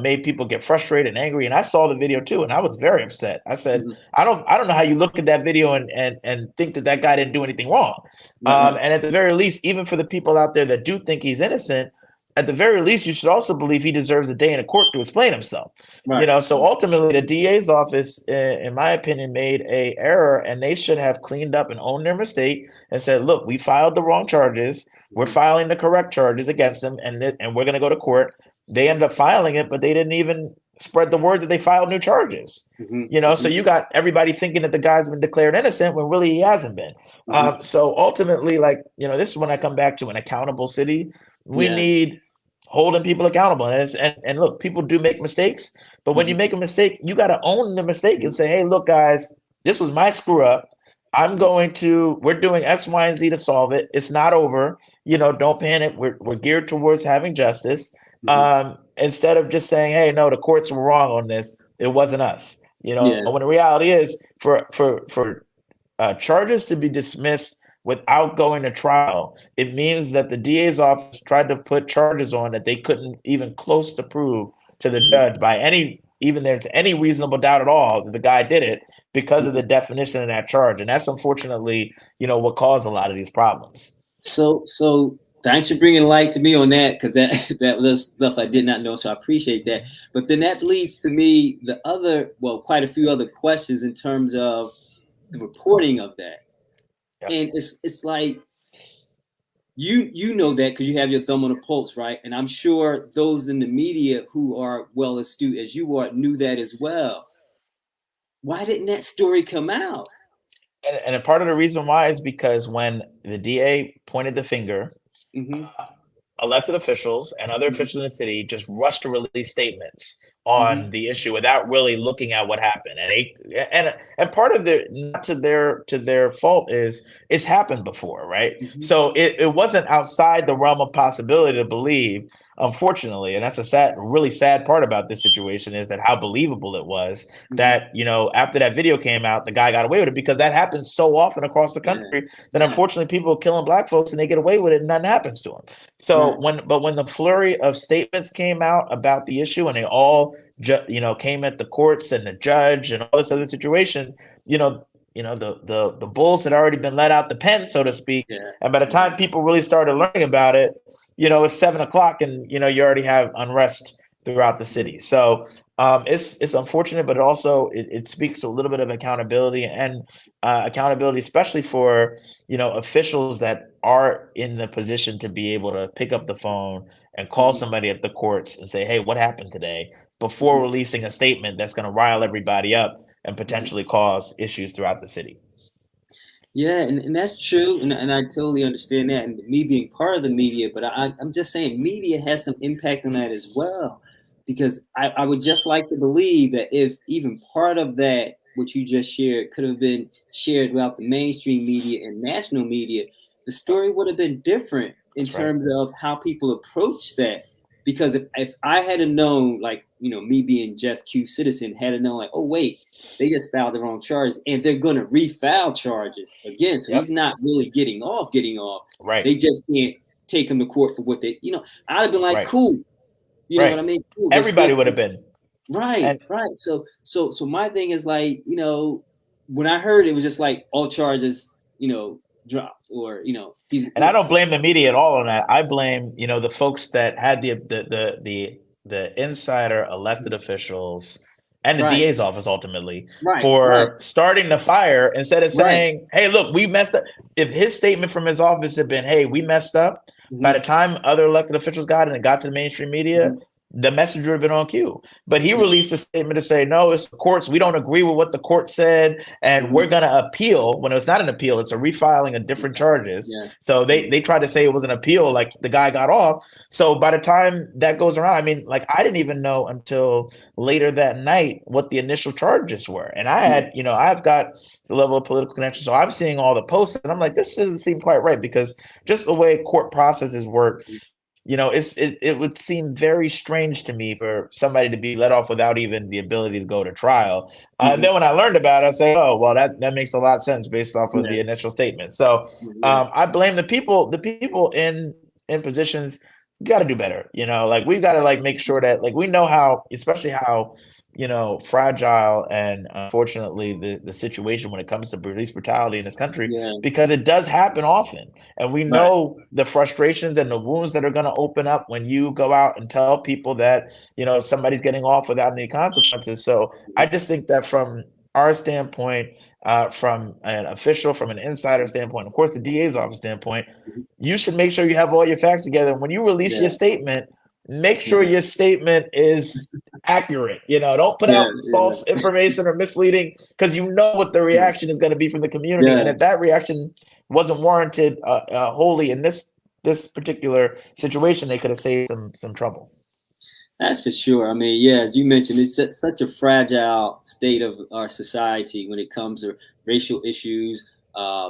made people get frustrated and angry. And I saw the video too, and I was very upset. I said,
mhm.
I don't know how you look at that video and think that that guy didn't do anything wrong.
Right, right,
And at the very least, even for the people out there that do think he's innocent, at the very least, you should also believe he deserves a day in a court to explain himself.
right.
So ultimately, the DA's office, in my opinion, made a error, and they should have cleaned up and owned their mistake and said, "Look, we filed the wrong charges. We're
Mhm,
filing the correct charges against them, and we're going to go to court." They ended up filing it, but they didn't even spread the word that they filed new charges.
mhm,
So
mhm,
you got everybody thinking that the guy's been declared innocent when really he hasn't been.
mhm.
So ultimately, like, this is when I come back to an accountable city. We
Yeah.
need holding people accountable. And look, people do make mistakes, but when you
Mhm,
make a mistake, you got to own the mistake
mhm,
and say, hey, look, guys, this was my screw up. we're doing X, Y, and Z to solve it. It's not over. Don't panic. We're geared towards having justice. Instead of just saying, hey, no, the courts were wrong on this. It wasn't us.
Yeah.
When the reality is for charges to be dismissed without going to trial, it means that the DA's office tried to put charges on that they couldn't even close to prove to the judge by even there's any reasonable doubt at all that the guy did it because of the definition of that charge. And that's unfortunately, what caused a lot of these problems.
So thanks for bringing light to me on that, because that was stuff I did not know. So I appreciate that. But then that leads to me quite a few other questions in terms of the reporting of that.
Yep.
And it's like you know that because you have your thumb on the pulse, right? And I'm sure those in the media who are well astute as you are knew that as well. Why didn't that story come out?
And a part of the reason why is because when the DA pointed the finger, elected officials and other officials in the city just rushed to release statements on the issue without really looking at what happened. And part of not to their fault is it's happened before, right? So it wasn't outside the realm of possibility to believe, unfortunately. And that's really sad part about this situation, is that how believable it was that, after that video came out, the guy got away with it, because that happens so often across the country that unfortunately people are killing Black folks and they get away with it and nothing happens to them. So when the flurry of statements came out about the issue and they all came at the courts and the judge and all this other situation, the bulls had already been let out the pen, so to speak. And by the time people really started learning about it, it's 7 o'clock and you already have unrest throughout the city. So it's unfortunate, but also it speaks to a little bit of accountability and accountability, especially for officials that are in the position to be able to pick up the phone and call somebody at the courts and say, hey, what happened today, before releasing a statement that's going to rile everybody up and potentially cause issues throughout the city.
Yeah, and that's true, and I totally understand that. And me being part of the media, but I'm just saying media has some impact on that as well, because I would just like to believe that if even part of that, what you just shared, could have been shared throughout the mainstream media and national media, the story would have been different in terms of how people approach that. Because if I had known, like, me being Jeff Q. Citizen, had known, like, oh, wait, they just filed the wrong charges and they're going to refile charges again. So he's not really getting off.
Right.
They just can't take him to court for what they, I'd have been like, cool. You know what I mean? Cool.
Everybody would have been.
Right. So my thing is like, when I heard it was just like all charges, dropped, or, he's.
And I don't blame the media at all on that. I blame, the folks that had the insider elected officials and the DA's office ultimately for starting the fire, instead of saying, hey, look, we messed up. If his statement from his office had been, hey, we messed up, by the time other elected officials got it and got to the mainstream media, the message would have been on cue. But he released a statement to say, no, it's the courts. We don't agree with what the court said, and we're going to appeal. When it's not an appeal, it's a refiling of different charges. So they tried to say it was an appeal, like the guy got off. So by the time that goes around, I mean, like, I didn't even know until later that night what the initial charges were. And I had, I've got the level of political connection. So I'm seeing all the posts and I'm like, this doesn't seem quite right, because just the way court processes work, it would seem very strange to me for somebody to be let off without even the ability to go to trial. And then when I learned about it, I say, oh, well, that makes a lot of sense based off of the initial statement. So I blame the people in positions. Got to do better. Like, we got to, like, make sure that, like, we know how, especially how, fragile and unfortunately the situation when it comes to police brutality in this country, because it does happen often. And we know the frustrations and the wounds that are going to open up when you go out and tell people that, somebody's getting off without any consequences. So I just think that from our standpoint, from an official, from an insider standpoint, of course, the DA's office standpoint, you should make sure you have all your facts together. When you release your statement, make sure your statement is accurate. Don't put out false information or misleading, because what the reaction is going to be from the community. And if that reaction wasn't warranted wholly in this particular situation, they could have saved some trouble.
That's for sure. I mean, as you mentioned, it's such a fragile state of our society when it comes to racial issues,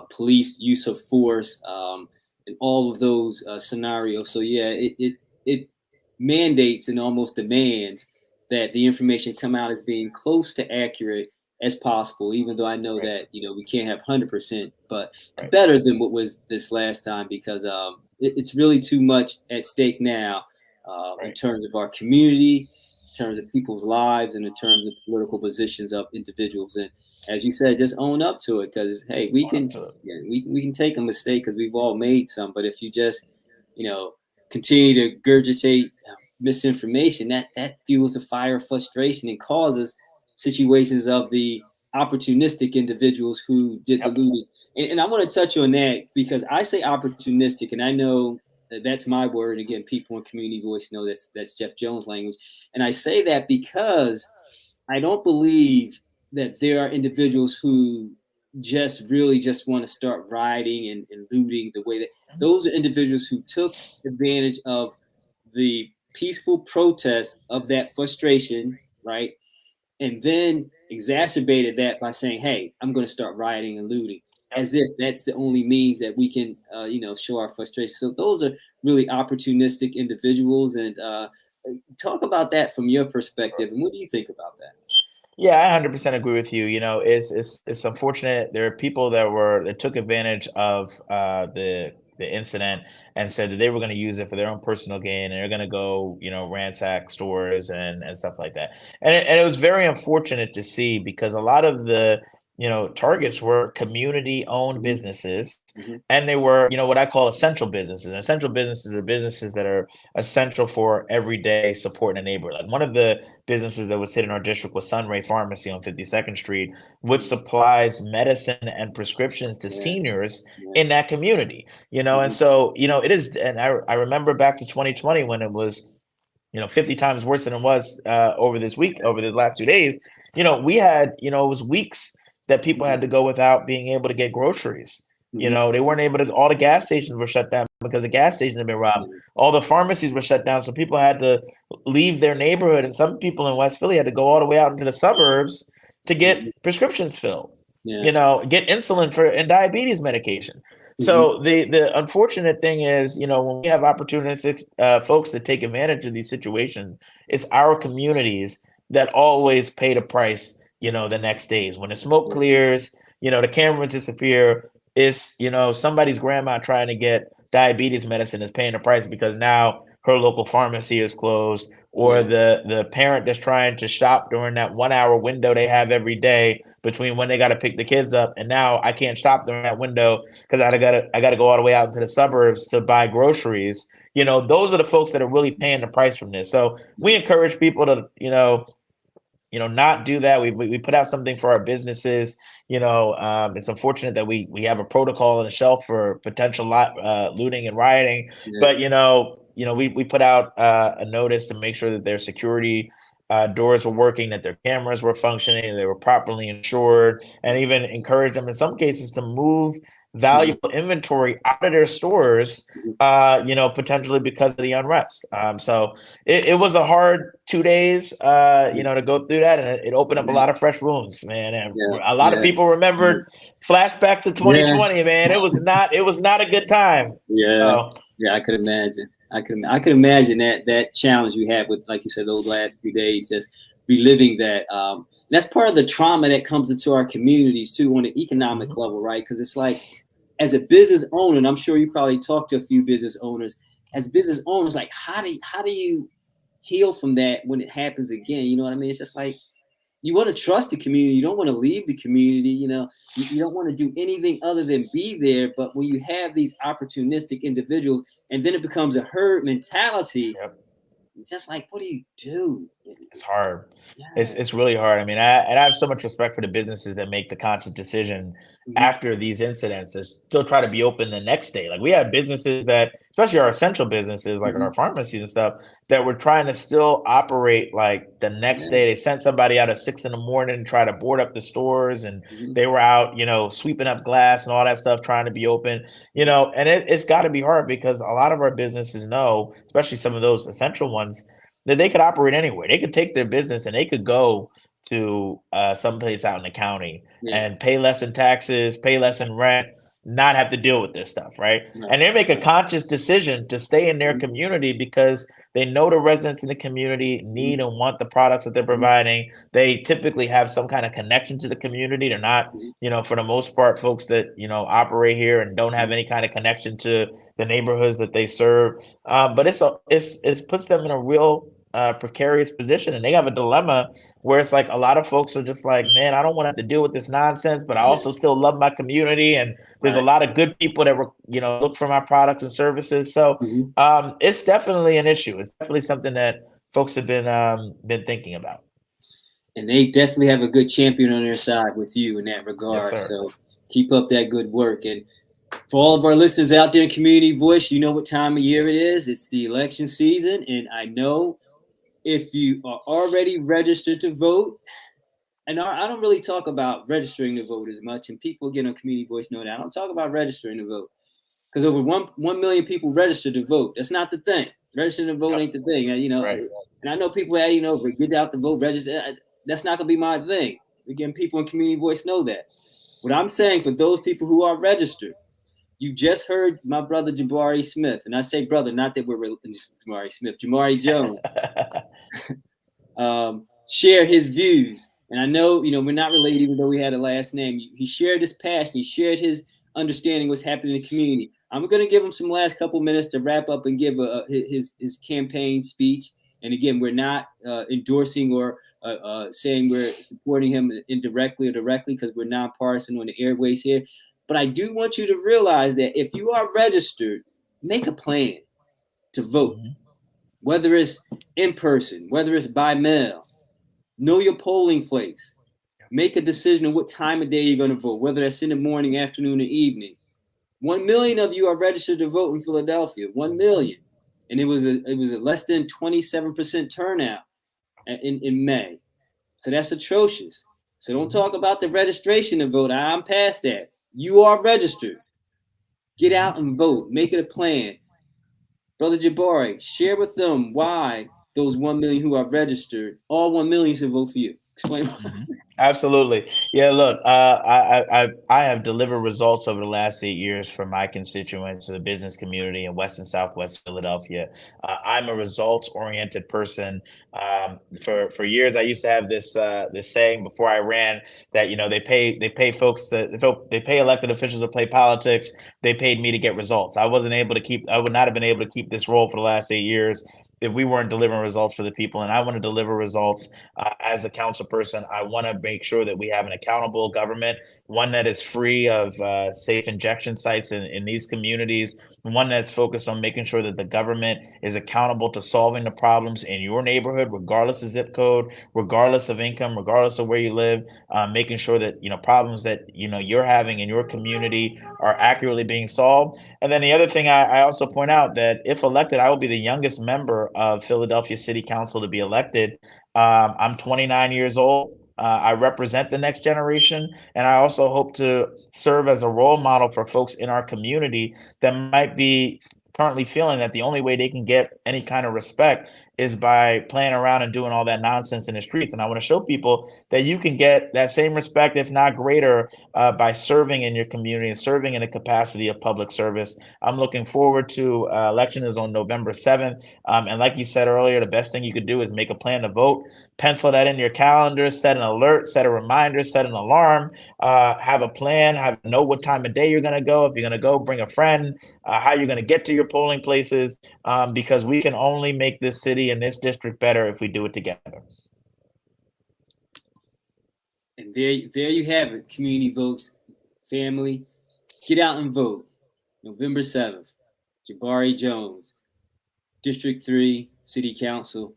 police use of force, and all of those scenarios. So yeah, it mandates and almost demands that the information come out as being close to accurate as possible, even though I know
Right.
that, we can't have 100%, but
Right.
better than what was this last time, because it's really too much at stake now, in
Right.
terms of our community, in terms of people's lives, and in terms of political positions of individuals. And as you said, just own up to it, because hey, we
Own up
can,
to it.
yeah, we can take a mistake, because we've all made some. But if you just, continue to regurgitate misinformation, that fuels the fire of frustration and causes situations of the opportunistic individuals who did the
Yep.
looting. And I want to touch on that, because I say opportunistic, and I know that's my word. Again, people in Community Voice know that's Jeff Jones language. And I say that because I don't believe that there are individuals who just really just want to start rioting and looting the way that those are individuals who took advantage of the peaceful protest of that frustration, right? And then exacerbated that by saying, hey, I'm going to start rioting and looting,
Yep.
as if that's the only means that we can, show our frustration. So those are really opportunistic individuals. And talk about that from your perspective. And what do you think about that?
Yeah, I 100% agree with you. It's unfortunate. There are people that took advantage of the incident and said that they were going to use it for their own personal gain, and they're going to go, ransack stores and stuff like that. And it was very unfortunate to see, because a lot of the targets were community-owned
Mm-hmm.
businesses,
Mm-hmm.
and they were what I call essential businesses. And essential businesses are businesses that are essential for everyday support in a neighborhood. Like one of the businesses that was hit in our district was Sunray Pharmacy on 52nd Street, which supplies medicine and prescriptions to
Yeah.
seniors
Yeah.
in that community. And
Mm-hmm.
so, it is, and I remember back to 2020 when it was 50 times worse than it was over this week, over the last 2 days. We had, it was weeks that people had to go without being able to get groceries.
Mm-hmm.
They weren't able to, all the gas stations were shut down because the gas stations had been robbed. All the pharmacies were shut down. So people had to leave their neighborhood. And some people in West Philly had to go all the way out into the suburbs to get
Mm-hmm.
prescriptions filled,
Yeah.
get insulin for and diabetes medication.
Mm-hmm.
So the unfortunate thing is, when we have opportunistic folks that take advantage of these situations, it's our communities that always pay the price, the next days. When the smoke clears, the cameras disappear, it's, somebody's grandma trying to get diabetes medicine is paying the price because now her local pharmacy is closed, or
Yeah.
the parent that's trying to shop during that 1 hour window they have every day between when they got to pick the kids up, and now I can't shop during that window because I gotta go all the way out into the suburbs to buy groceries. Those are the folks that are really paying the price from this. So we encourage people to not do that. We put out something for our businesses. It's unfortunate that we have a protocol and a shelf for potential looting and rioting,
Yeah.
but we put out a notice to make sure that their security doors were working, that their cameras were functioning, they were properly insured, and even encourage them in some cases to move valuable inventory out of their stores, potentially because of the unrest. So it was a hard 2 days, to go through that, and it opened up a lot of fresh wounds, man. And
Yeah.
a lot of
Yeah.
people remembered flashback to
Yeah.
2020, man. It was not a good time.
Yeah.
So
Yeah. I could imagine. I could imagine that challenge you had with, like you said, those last 2 days, just reliving that. That's part of the trauma that comes into our communities too, on an economic level, right? Because it's like, as a business owner, and I'm sure you probably talked to a few business owners. As business owners, like how do you heal from that when it happens again? You know what I mean? It's just like, you want to trust the community. You don't want to leave the community. You don't want to do anything other than be there. But when you have these opportunistic individuals, and then it becomes a herd mentality,
yep.
it's just like, what do you do?
It's hard. It's
Yeah.
it's really hard. I mean, I have so much respect for the businesses that make the conscious decision
Mm-hmm.
after these incidents to still try to be open the next day. Like we have businesses that, especially our essential businesses, like
Mm-hmm.
our pharmacies and stuff, that were trying to still operate like the next
Yeah.
day. They sent somebody out at 6 in the morning to try to board up the stores, and
Mm-hmm.
they were out, sweeping up glass and all that stuff, trying to be open. And it's got to be hard because a lot of our businesses know, especially some of those essential ones, that they could operate anywhere. They could take their business and they could go to someplace out in the county and pay less in taxes, pay less in rent, not have to deal with this stuff, right? And they make a conscious decision to stay in their community because they know the residents in the community need and want the products that they're providing. They typically have some kind of connection to the community. They're not, for the most part, folks that, operate here and don't have any kind of connection to the neighborhoods that they serve. But it puts them in a real precarious position, and they have a dilemma where it's like a lot of folks are just like, man, I don't want to have to deal with this nonsense, but I also still love my community, and there's a lot of good people that were, look for my products and services. So it's definitely an issue. It's definitely something that folks have been thinking about.
And they definitely have a good champion on their side with you in that regard.
Yes, sir.
So keep up that good work. And for all of our listeners out there in Community Voice, you know what time of year it is. It's the election season. And I know if you are already registered to vote, and I don't really talk about registering to vote as much, and people get on Community Voice know that. I don't talk about registering to vote because over 1 million people registered to vote. That's not the thing. Registering to vote ain't the thing.
Right.
And I know people, get out to vote, register. That's not going to be my thing. Again, people in Community Voice know that. What I'm saying for those people who are registered, you just heard my brother Jabri Smith, and I say brother, not that we're Jabri Smith, Jabri Jones, share his views. And I know, we're not related, even though we had a last name. He shared his passion. He shared his understanding what's happening in the community. I'm going to give him some last couple minutes to wrap up and give his campaign speech. And again, we're not endorsing or saying we're supporting him indirectly or directly because we're nonpartisan on the airways here. But I do want you to realize that if you are registered, make a plan to vote, whether it's in person, whether it's by mail. Know your polling place. Make a decision on what time of day you're going to vote, whether that's in the morning, afternoon, or evening. 1 million of you are registered to vote in Philadelphia. 1 million, and it was a less than 27% turnout in May. So that's atrocious. So don't talk about the registration to vote. I'm past that. You are registered. Get out and vote. Make it a plan. Brother Jabri, share with them why those 1 million who are registered, all 1 million should vote for you. Explain.
Absolutely. Yeah, look, I have delivered results over the last 8 years for my constituents, the business community in West and Southwest Philadelphia. I'm a results-oriented person. For years, I used to have this saying before I ran that they pay folks they pay elected officials to play politics. They paid me to get results. I would not have been able to keep this role for the last 8 years if we weren't delivering results for the people. And I want to deliver results as a council person. I want to make sure that we have an accountable government, one that is free of safe injection sites in these communities, one that's focused on making sure that the government is accountable to solving the problems in your neighborhood, regardless of zip code, regardless of income, regardless of where you live, making sure that problems that you're having in your community are accurately being solved. And then the other thing I also point out that if elected, I will be the youngest member of Philadelphia City Council to be elected. I'm 29 years old. I represent the next generation, and I also hope to serve as a role model for folks in our community that might be currently feeling that the only way they can get any kind of respect is by playing around and doing all that nonsense in the streets. And I want to show people that you can get that same respect, if not greater, by serving in your community and serving in a capacity of public service. I'm looking forward to election is on November 7th. And like you said earlier, the best thing you could do is make a plan to vote, pencil that in your calendar, set an alert, set a reminder, set an alarm, have a plan, know what time of day you're going to go. If you're going to go, bring a friend, how you're going to get to your polling places, because we can only make this city and this district better if we do it together.
And there you have it, community votes, family. Get out and vote. November 7th, Jabri Jones, District 3, City Council.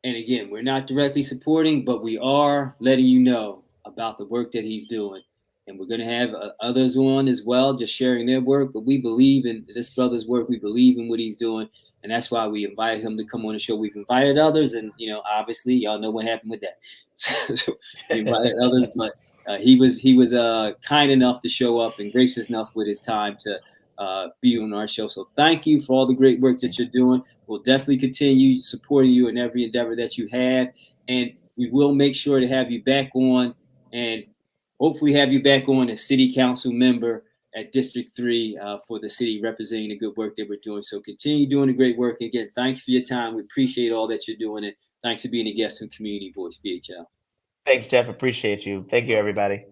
And again, we're not directly supporting, but we are letting you know about the work that he's doing. And we're going to have others on as well, just sharing their work. But we believe in this brother's work. We believe in what he's doing. And that's why we invited him to come on the show. We've invited others. And, obviously, y'all know what happened with that. So we invited others. But he was kind enough to show up and gracious enough with his time to be on our show. So thank you for all the great work that you're doing. We'll definitely continue supporting you in every endeavor that you have. And we will make sure to have you back on, and hopefully have you back on as city council member at District 3 for the city, representing the good work that we're doing. So continue doing the great work. Again, thanks for your time. We appreciate all that you're doing. And thanks for being a guest on Community Voice PHL.
Thanks, Jeff. Appreciate you. Thank you, everybody.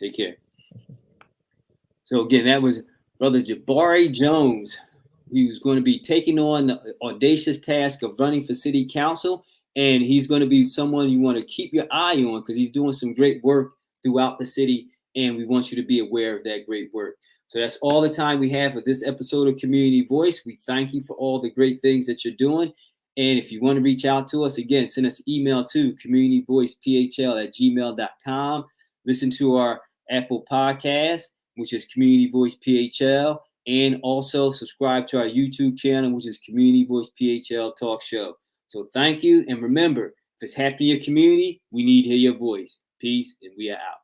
Take care. So again, that was Brother Jabri Jones. He was going to be taking on the audacious task of running for city council. And he's going to be someone you want to keep your eye on, because he's doing some great work throughout the city. And we want you to be aware of that great work. So that's all the time we have for this episode of Community Voice. We thank you for all the great things that you're doing. And if you want to reach out to us, again, send us an email to communityvoicephl@gmail.com. Listen to our Apple podcast, which is Community Voice PHL. And also subscribe to our YouTube channel, which is Community Voice PHL Talk Show. So thank you. And remember, if it's happening in your community, we need to hear your voice. Peace, and we are out.